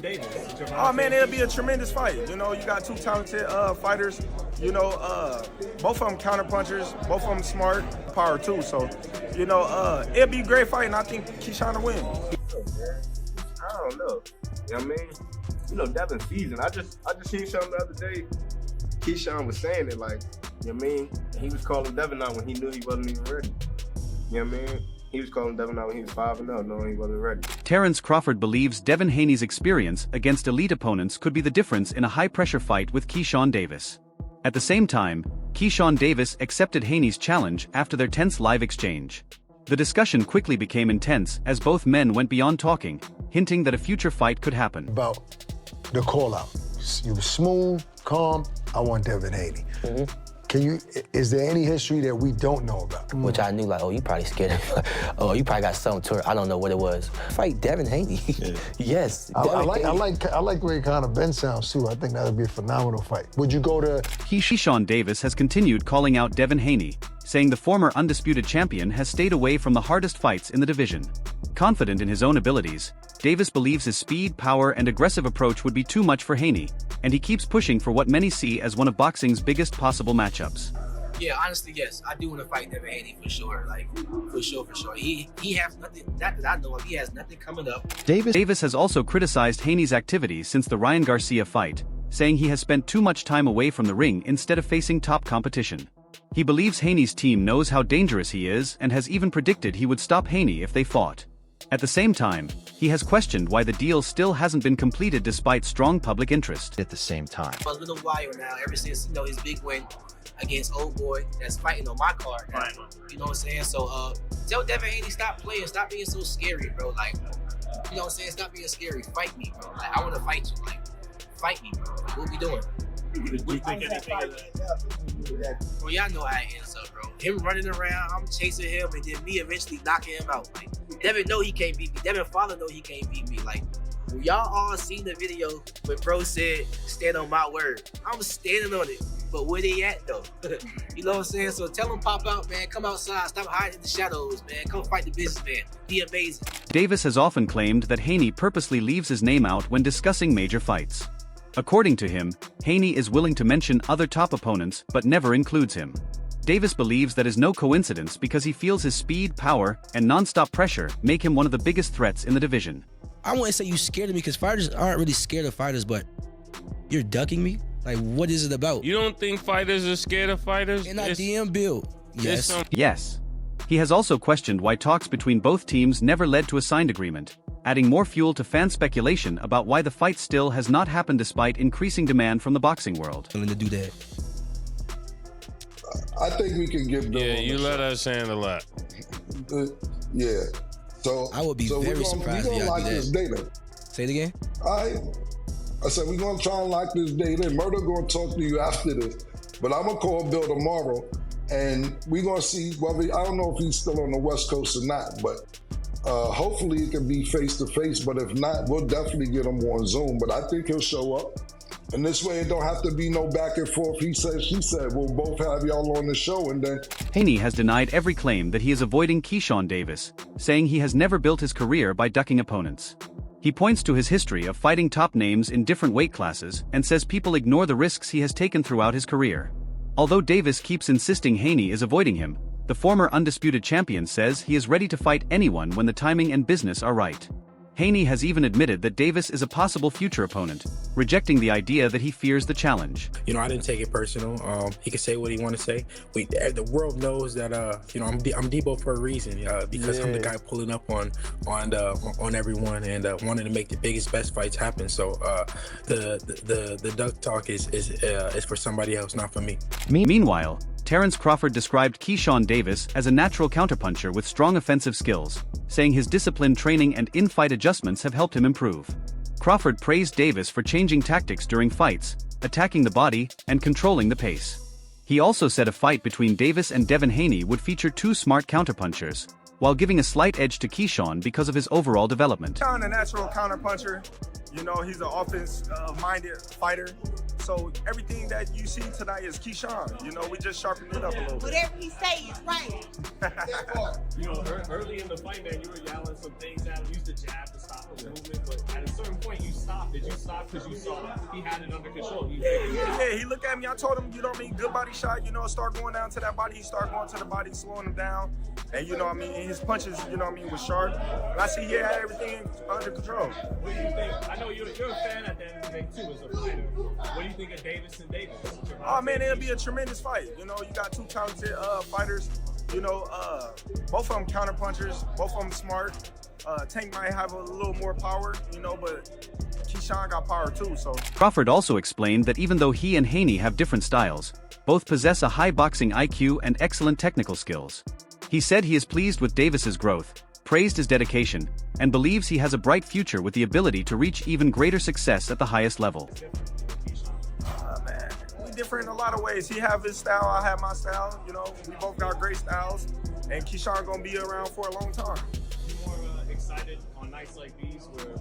Davis? Oh man, it'll be a tremendous fight. You know, you got two talented fighters. You know, both of them counterpunchers, both of them smart, power too. So, you know, it'll be a great fight, and I think Keyshawn will win. I don't know. You know what I mean? You know, Devin season. I just seen something the other day. Keyshawn was saying it like, you know what I mean? He was calling Devin out when he knew he wasn't even ready. You know what I mean? He was calling Devin out when he was 5-0, knowing he wasn't ready. Terence Crawford believes Devin Haney's experience against elite opponents could be the difference in a high-pressure fight with Keyshawn Davis. At the same time, Keyshawn Davis accepted Haney's challenge after their tense live exchange. The discussion quickly became intense as both men went beyond talking, hinting that a future fight could happen. About the call-out. You were smooth, calm. I want Devin Haney. Is there any history that we don't know about? Which I knew, like, oh, you probably scared of oh, you probably got something to her. I don't know what it was. Fight Devin Haney. Yes. I like the way Conor Ben sounds too. I think that would be a phenomenal fight. Would you go to... Keyshawn Davis has continued calling out Devin Haney, saying the former undisputed champion has stayed away from the hardest fights in the division. Confident in his own abilities, Davis believes his speed, power, and aggressive approach would be too much for Haney, and he keeps pushing for what many see as one of boxing's biggest possible matchups. Yeah, honestly, yes. I do want to fight Devin Haney for sure. Like, for sure. He has nothing, not that I know of, he has nothing coming up. Davis has also criticized Haney's activities since the Ryan Garcia fight, saying he has spent too much time away from the ring instead of facing top competition. He believes Haney's team knows how dangerous he is and has even predicted he would stop Haney if they fought. At the same time, he has questioned why the deal still hasn't been completed despite strong public interest. At the same time, It's been a while now, ever since, you know, his big win against old boy that's fighting on my card. Right. You know what I'm saying? So tell Devin Haney, stop playing, stop being so scary, bro. Like, you know what I'm saying? Stop being scary. Fight me, bro. Like, I want to fight you. Like, fight me, bro. Like, what we doing? Do you think anything of that? Well, y'all know how it ends up, bro. Him running around, I'm chasing him, and then me eventually knocking him out. Like, Devin know he can't beat me. Devin father know he can't beat me. Like, y'all all seen the video when bro said, stand on my word. I'm standing on it. But where they at, though? You know what I'm saying? So tell him pop out, man. Come outside. Stop hiding in the shadows, man. Come fight the businessman. Be amazing. Davis has often claimed that Haney purposely leaves his name out when discussing major fights. According to him, Haney is willing to mention other top opponents but never includes him. Davis believes that is no coincidence because he feels his speed, power, and non-stop pressure make him one of the biggest threats in the division. I wouldn't say you scared of me because fighters aren't really scared of fighters, but you're ducking me? Like, what is it about? You don't think fighters are scared of fighters? And I DM Bill. Yes. Yes. He has also questioned why talks between both teams never led to a signed agreement, adding more fuel to fan speculation about why the fight still has not happened despite increasing demand from the boxing world. I'm willing to do that. I think we can give Bill. Yeah, you let us handle that. Yeah. So I would be very surprised if y'all do that. Say it again. I said we're gonna try and lock this date in. Murder gonna talk to you after this, but I'm gonna call Bill tomorrow, and we're gonna see whether I don't know if he's still on the West Coast or not, but hopefully it can be face to face. But if not, we'll definitely get him on Zoom. But I think he'll show up. And this way it don't have to be no back and forth. He said, she said, we'll both have y'all on the show and then... Haney has denied every claim that he is avoiding Keyshawn Davis, saying he has never built his career by ducking opponents. He points to his history of fighting top names in different weight classes and says people ignore the risks he has taken throughout his career. Although Davis keeps insisting Haney is avoiding him, the former undisputed champion says he is ready to fight anyone when the timing and business are right. Haney has even admitted that Davis is a possible future opponent, rejecting the idea that he fears the challenge. You know, I didn't take it personal. He can say what he want to say. The world knows that you know I'm Debo for a reason because I'm the guy pulling up on everyone and wanting to make the biggest, best fights happen. So the duck talk is for somebody else, not for me. Meanwhile, Terence Crawford described Keyshawn Davis as a natural counterpuncher with strong offensive skills, saying his disciplined training and in-fight adjustments have helped him improve. Crawford praised Davis for changing tactics during fights, attacking the body, and controlling the pace. He also said a fight between Davis and Devin Haney would feature two smart counterpunchers, while giving a slight edge to Keyshawn because of his overall development. Keyshawn, a natural counterpuncher. You know, he's an offense-minded fighter. So everything that you see tonight is Keyshawn. You know, we just sharpened it up a little bit. Whatever he say is right. You know, early in the fight, man, you were yelling some things out. Use the jab to stop movement, but at a certain point you stopped. Did you stop because you saw he had it under control? Yeah, he looked at me. I told him, you know what I mean, good body shot, you know, start going down to that body. He started going to the body, slowing him down. And, you know what I mean, his punches, you know what I mean, was sharp. And I see he had everything under control. What do you think? I know you're a fan at the end of the day, too, as a fighter. What do you think of Davis and Davis? Oh, man, it'll be a tremendous fight. You know, you got two talented fighters. You know, both of them counter punchers, both of them smart. Tank might have a little more power, you know, but Keyshawn got power too, so. Crawford also explained that even though he and Haney have different styles, both possess a high boxing IQ and excellent technical skills. He said he is pleased with Davis's growth, praised his dedication, and believes he has a bright future with the ability to reach even greater success at the highest level. Man, we different in a lot of ways. He have his style, I have my style. You know, we both got great styles, and Keyshawn gonna be around for a long time. You more excited on nights like these where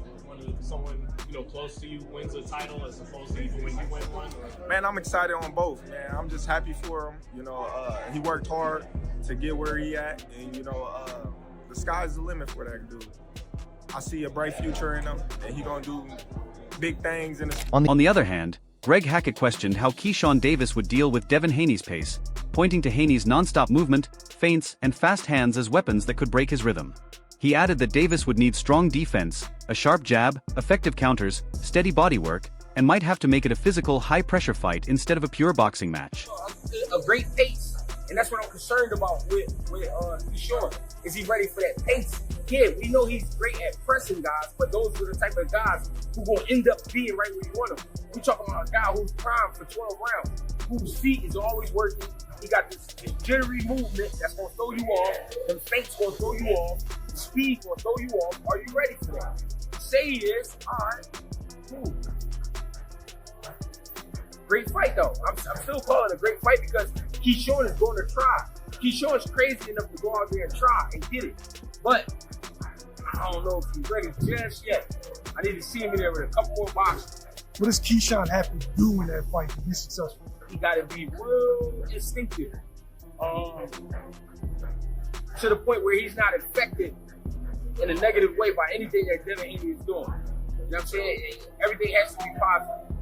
someone close to you wins a title as opposed to even when you win one? Man, I'm excited on both, man. I'm just happy for him. You know, he worked hard to get where he at, and you know, the sky's the limit for that dude. I see a bright future in him, and he gonna do big things. On the other hand, Greg Hackett questioned how Keyshawn Davis would deal with Devin Haney's pace, pointing to Haney's non-stop movement, feints, and fast hands as weapons that could break his rhythm. He added that Davis would need strong defense, a sharp jab, effective counters, steady body work, and might have to make it a physical, high-pressure fight instead of a pure boxing match. A great pace, and that's what I'm concerned about with Keyshawn. Is he ready for that pace? Yeah, we know he's great at pressing guys, but those are the type of guys who will end up being right where you want them. We're talking about a guy who's primed for 12 rounds, whose feet is always working. He got this jittery movement that's going to throw you off. The feints going to throw you off. The speed going to throw you off. Are you ready for that? Say he is. All right. Cool. Great fight, though. I'm still calling it a great fight because Keyshawn is going to try. Keyshawn's crazy enough to go out there and try and get it. But I don't know if he's ready just yet. I need to see him in there with a couple more boxes. What does Keyshawn have to do in that fight to be successful? He got to be real instinctive. To the point where he's not affected in a negative way by anything that Devin Haney is doing. You know what I'm saying? Everything has to be positive.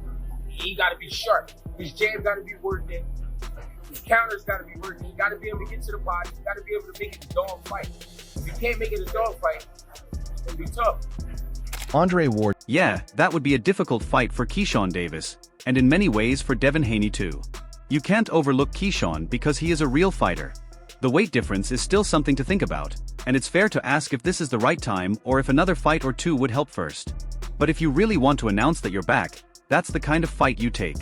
He got to be sharp. His jab got to be working. His counters got to be working. He got to be able to get to the body. He got to be able to make it a dog fight. If he can't make it a dog fight, it's going to be tough. Andre Ward. Yeah, that would be a difficult fight for Keyshawn Davis, and in many ways for Devin Haney too. You can't overlook Keyshawn because he is a real fighter. The weight difference is still something to think about, and it's fair to ask if this is the right time or if another fight or two would help first. But if you really want to announce that you're back, that's the kind of fight you take.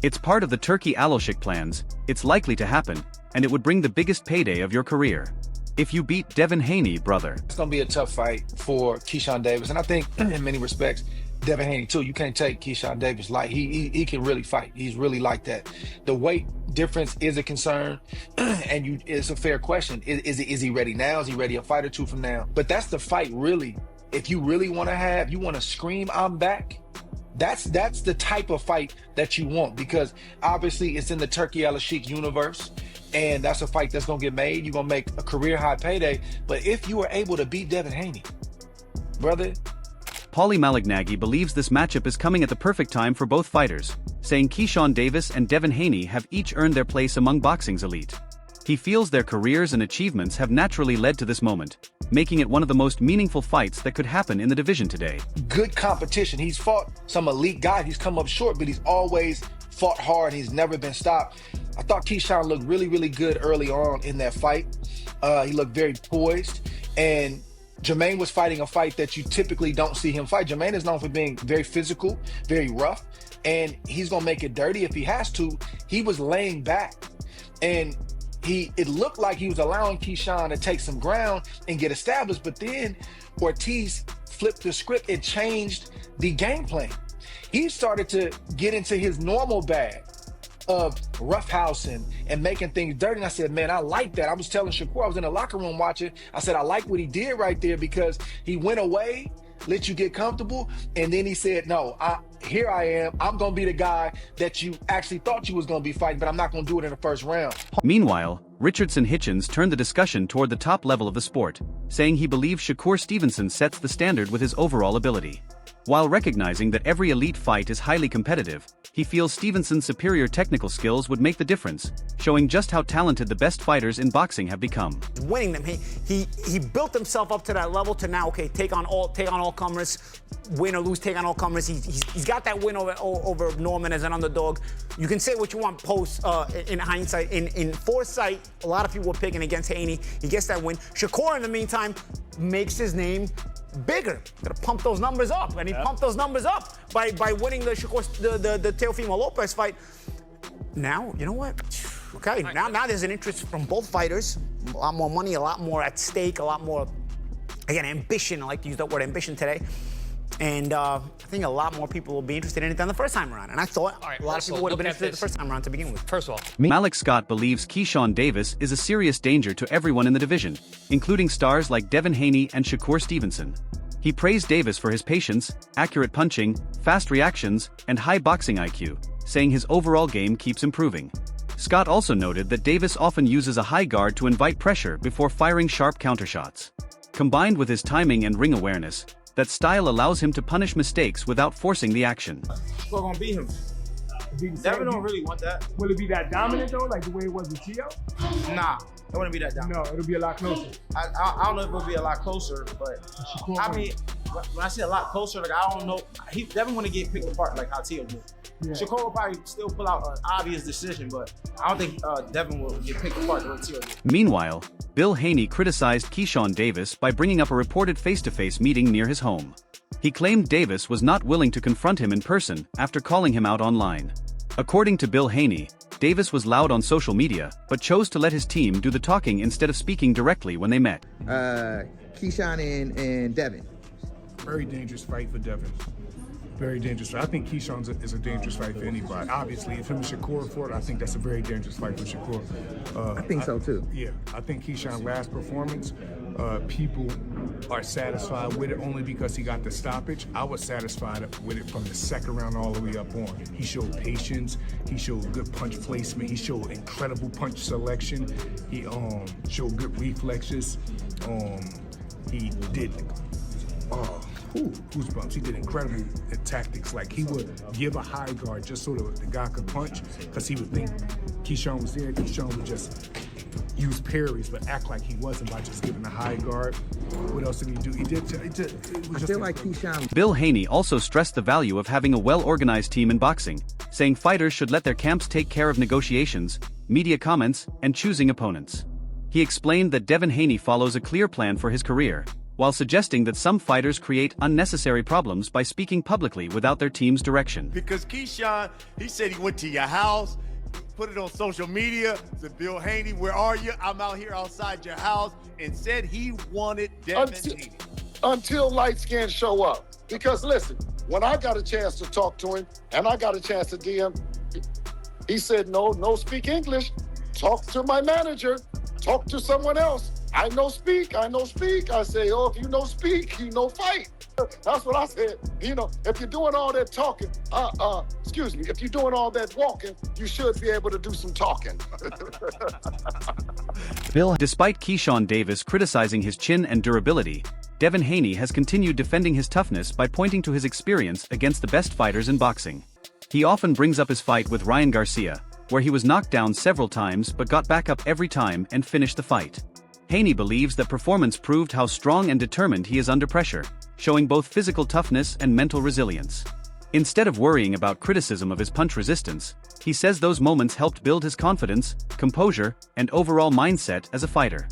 It's part of the Turkey Alashik plans, it's likely to happen, and it would bring the biggest payday of your career. If you beat Devin Haney, brother. It's going to be a tough fight for Keyshawn Davis, and I think in many respects, Devin Haney too. You can't take Keyshawn Davis light. He can really fight. He's really like that. The weight difference is a concern, and it's a fair question. Is he ready now? Is he ready a fight or two from now? But that's the fight, really. If you really want to scream, I'm back. That's the type of fight that you want, because obviously it's in the Turkey Alashik universe, and that's a fight that's gonna get made. You're gonna make a career high payday. But if you are able to beat Devin Haney, brother. Paulie Malignaggi believes this matchup is coming at the perfect time for both fighters, saying Keyshawn Davis and Devin Haney have each earned their place among boxing's elite. He feels their careers and achievements have naturally led to this moment, making it one of the most meaningful fights that could happen in the division today. Good competition. He's fought some elite guys. He's come up short, but he's always fought hard. He's never been stopped. I thought Keyshawn looked really, really good early on in that fight. He looked very poised, and Jermaine was fighting a fight that you typically don't see him fight. Jermaine is known for being very physical, very rough, and he's gonna make it dirty if he has to. He was laying back, and it looked like he was allowing Keyshawn to take some ground and get established, but then Ortiz flipped the script and changed the game plan. He started to get into his normal bag of roughhousing and making things dirty. And I said, man, I like that. I was telling Shakur, I was in the locker room watching, I said, I like what he did right there, because he went away, let you get comfortable, and then he said, no, here I am. I'm going to be the guy that you actually thought you was going to be fighting, but I'm not going to do it in the first round. Meanwhile, Richardson Hitchens turned the discussion toward the top level of the sport, saying he believes Shakur Stevenson sets the standard with his overall ability. While recognizing that every elite fight is highly competitive, he feels Stevenson's superior technical skills would make the difference, showing just how talented the best fighters in boxing have become. Winning them, he built himself up to that level to now, okay, take on all comers, win or lose, take on all comers. He's got that win over Norman as an underdog. You can say what you want post in hindsight. In foresight, a lot of people were picking against Haney. He gets that win. Shakur, in the meantime, makes his name bigger. Gotta pump those numbers up, and he pumped those numbers up by winning the Teofimo Lopez fight. Now, you know what? Okay, now there's an interest from both fighters. A lot more money, a lot more at stake, a lot more, again, ambition. I like to use that word ambition today. And I think a lot more people will be interested in it than the first time around. And I thought a lot of people would have been interested the first time around to begin with. First of all, Malik Scott believes Keyshawn Davis is a serious danger to everyone in the division, including stars like Devin Haney and Shakur Stevenson. He praised Davis for his patience, accurate punching, fast reactions, and high boxing IQ, saying his overall game keeps improving. Scott also noted that Davis often uses a high guard to invite pressure before firing sharp countershots. Combined with his timing and ring awareness, that style allows him to punish mistakes without forcing the action. We're gonna beat him. Devin don't really want that. Will it be that dominant though, like the way it was with Tio? Nah, it wouldn't be that dominant. No, it'll be a lot closer. I don't know if it'll be a lot closer, but I mean, when I say a lot closer, like I don't know, Devin want to get picked apart like how Tio did. Yeah. Shakur will probably still pull out an obvious decision, but I don't think Devin will get picked apart the way Tio did. Meanwhile, Bill Haney criticized Keyshawn Davis by bringing up a reported face-to-face meeting near his home. He claimed Davis was not willing to confront him in person after calling him out online. According to Bill Haney, Davis was loud on social media, but chose to let his team do the talking instead of speaking directly when they met. Keyshawn and Devin. Very dangerous fight for Devin. Very dangerous fight. I think Keyshawn is a dangerous fight for anybody. Obviously, if him and Shakur fought, I think that's a very dangerous fight for Shakur. I think so too. Yeah, I think Keyshawn's last performance, people are satisfied with it only because he got the stoppage. I was satisfied with it from the second round all the way up on. He showed patience. He showed good punch placement. He showed incredible punch selection. He showed good reflexes. He did. Goosebumps. He did incredible tactics. Like he would give a high guard just so the guy could punch, because he would think Keyshawn was there. Keyshawn would just use parries, but act like he wasn't by just giving a high guard. What else did he do? He did. It was I feel like Keyshawn. Bill Haney also stressed the value of having a well-organized team in boxing, saying fighters should let their camps take care of negotiations, media comments, and choosing opponents. He explained that Devin Haney follows a clear plan for his career, while suggesting that some fighters create unnecessary problems by speaking publicly without their team's direction. Because Keyshawn, he said he went to your house, put it on social media, said, Bill Haney, where are you? I'm out here outside your house, and said he wanted Devin Haney. Until light skin show up. Because listen, when I got a chance to talk to him, and I got a chance to DM, he said, no speak English. Talk to my manager, talk to someone else. I know speak. I say, if you know speak, you know fight. That's what I said. If you're doing all that talking, if you're doing all that walking, you should be able to do some talking. Despite Keyshawn Davis criticizing his chin and durability, Devin Haney has continued defending his toughness by pointing to his experience against the best fighters in boxing. He often brings up his fight with Ryan Garcia, where he was knocked down several times but got back up every time and finished the fight. Haney believes that performance proved how strong and determined he is under pressure, showing both physical toughness and mental resilience. Instead of worrying about criticism of his punch resistance, he says those moments helped build his confidence, composure, and overall mindset as a fighter.